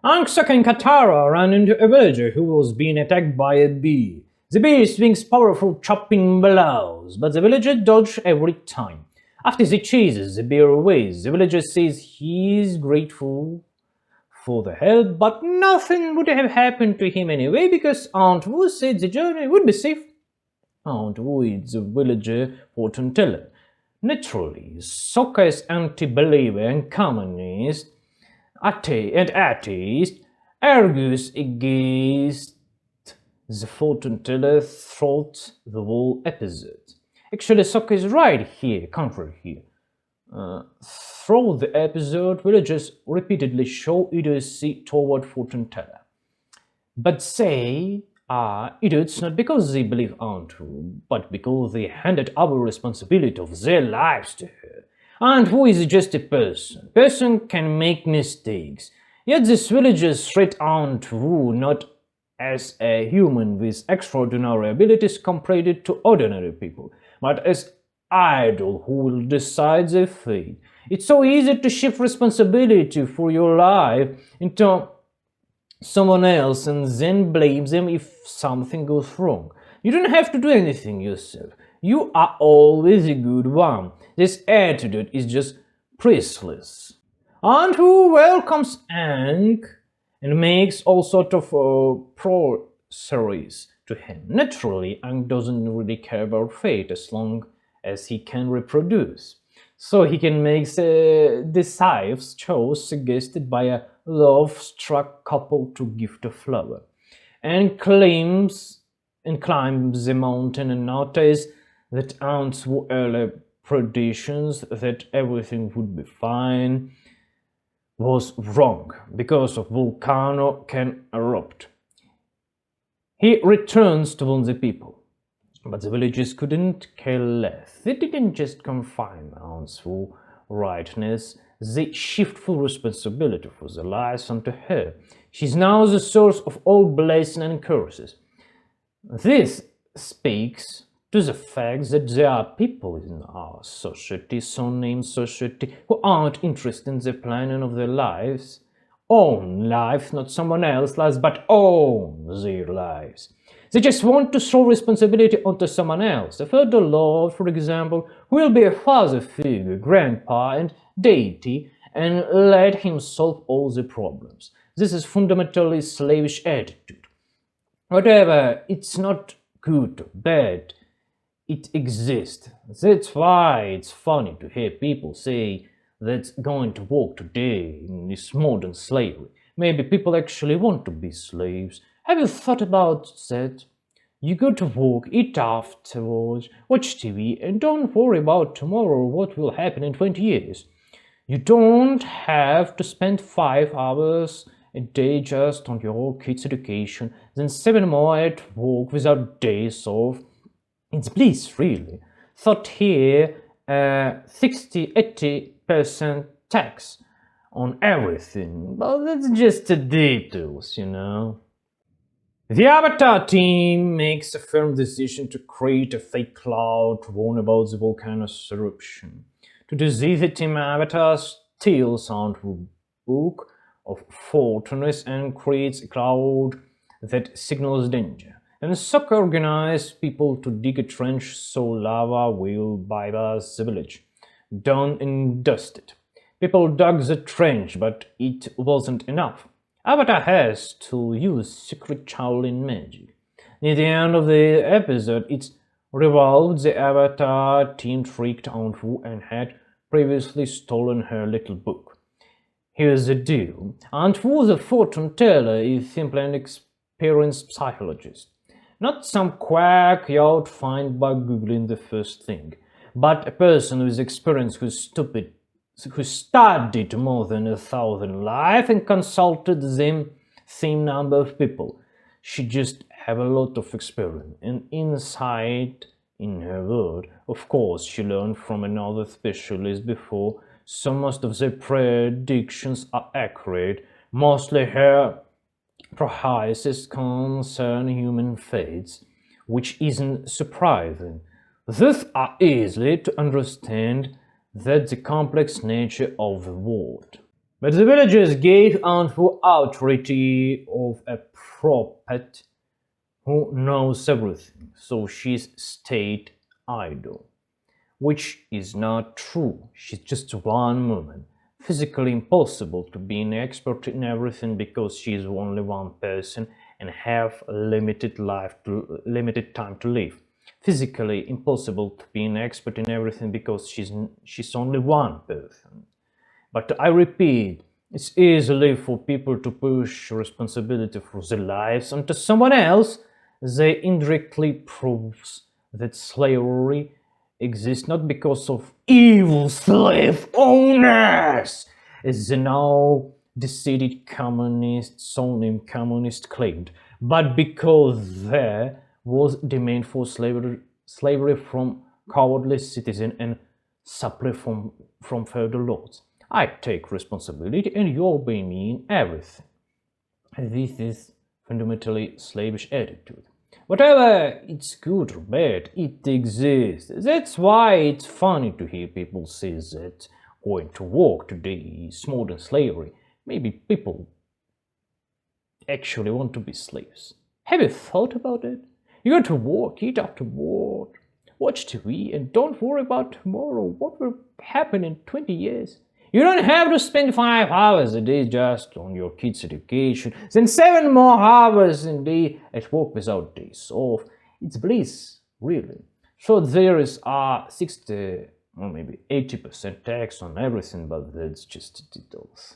Aang, Sokka and Katara ran into a villager who was being attacked by a bee. The bee swings powerful chopping blows, but the villager dodges every time. After he chases the bear away, the villager says he is grateful for the help, but nothing would have happened to him anyway because Aunt Wu said the journey would be safe. Aunt Wu is the villager fortune teller. Naturally, Sokka is anti-believer and communist, atheist, argues against the fortune teller throughout the whole episode. Actually, Sokka is right here, contrary here. Throughout the episode, villagers repeatedly show idiocy toward fortune teller. But they are idiots not because they believe Aunt Wu, but because they handed over responsibility of their lives to her. Aunt Wu is just a person. Person can make mistakes. Yet these villagers treat Aunt Wu not as a human with extraordinary abilities compared to ordinary people, but as idol who will decide their fate. It's so easy to shift responsibility for your life into someone else and then blame them if something goes wrong. You don't have to do anything yourself. You are always a good one. This attitude is just priceless. Aunt Wu welcomes Aang and makes all sorts of pro-series to him. Naturally, Aang doesn't really care about fate as long as he can reproduce. So he can make the safe choice suggested by a love-struck couple to gift a flower, and climbs the mountain and notice that Aunt's early predictions that everything would be fine was wrong because a volcano can erupt. He returns to warn the people, but the villagers couldn't care less. They didn't just confine Aunt's rightness, they shift full responsibility for their lives onto her. She's now the source of all blessings and curses. This speaks to the fact that there are people in our society, so-named society, who aren't interested in the planning of their lives, own life, not someone else's lives, but own their lives. They just want to throw responsibility onto someone else. A further lord, for example, will be a father figure, grandpa, and deity, and let him solve all the problems. This is fundamentally slavish attitude. Whatever, it's not good or bad. It exists. That's why it's funny to hear people say that's going to work today in this modern slavery. Maybe people actually want to be slaves. Have you thought about that? You go to work, eat afterwards, watch TV, and don't worry about tomorrow or what will happen in 20 years. You don't have to spend 5 hours a day just on your kids' education, then 7 more at work without days off. It's bliss, really. Thought here 60–80% tax on everything. Well, that's just the details, you know. The Avatar team makes a firm decision to create a fake cloud to warn about the volcano's eruption. To do this, the team Avatar steals Aunt Wu's book of fortunes and creates a cloud that signals danger. And Sokka organizes people to dig a trench so lava will bypass the village. Done and dusted. People dug the trench, but it wasn't enough. Avatar has to use secret Shaolin magic. Near the end of the episode, it's revealed the Avatar team tricked Aunt Wu and had previously stolen her little book. Here's the deal. Aunt Wu, the fortune teller, is simply an experienced psychologist. Not some quack you out find by googling the first thing, but a person with experience who studied more than 1,000 lives and consulted the same number of people. She just have a lot of experience and insight in her world. Of course, she learned from another specialist before, so most of the predictions are accurate. Mostly her prophecies concern human fates, which isn't surprising. These are easy to understand. That's the complex nature of the world. But the villagers gave unto authority of a prophet who knows everything, so she's stayed idle. Which is not true. She's just one woman. Physically impossible to be an expert in everything because she's only one person and have a limited time to live. Physically impossible to be an expert in everything because she's only one person. But I repeat, it's easily for people to push responsibility for their lives onto someone else. They indirectly proves that slavery exists not because of evil slave owners, as the now deceased communist, so-named communist claimed, but because there was demand for slavery from cowardly citizens and supply from feudal lords. I take responsibility and you obey me in everything. This is fundamentally slavish attitude. Whatever it's good or bad, it exists. That's why it's funny to hear people say that going to work today is more than slavery. Maybe people actually want to be slaves. Have you thought about it? You go to work, eat after work, watch TV, and don't worry about tomorrow. What will happen in 20 years? You don't have to spend 5 hours a day just on your kids' education, then 7 more hours a day at work without days off. It's bliss, really. So there is 60 or maybe 80% tax on everything, but that's just details.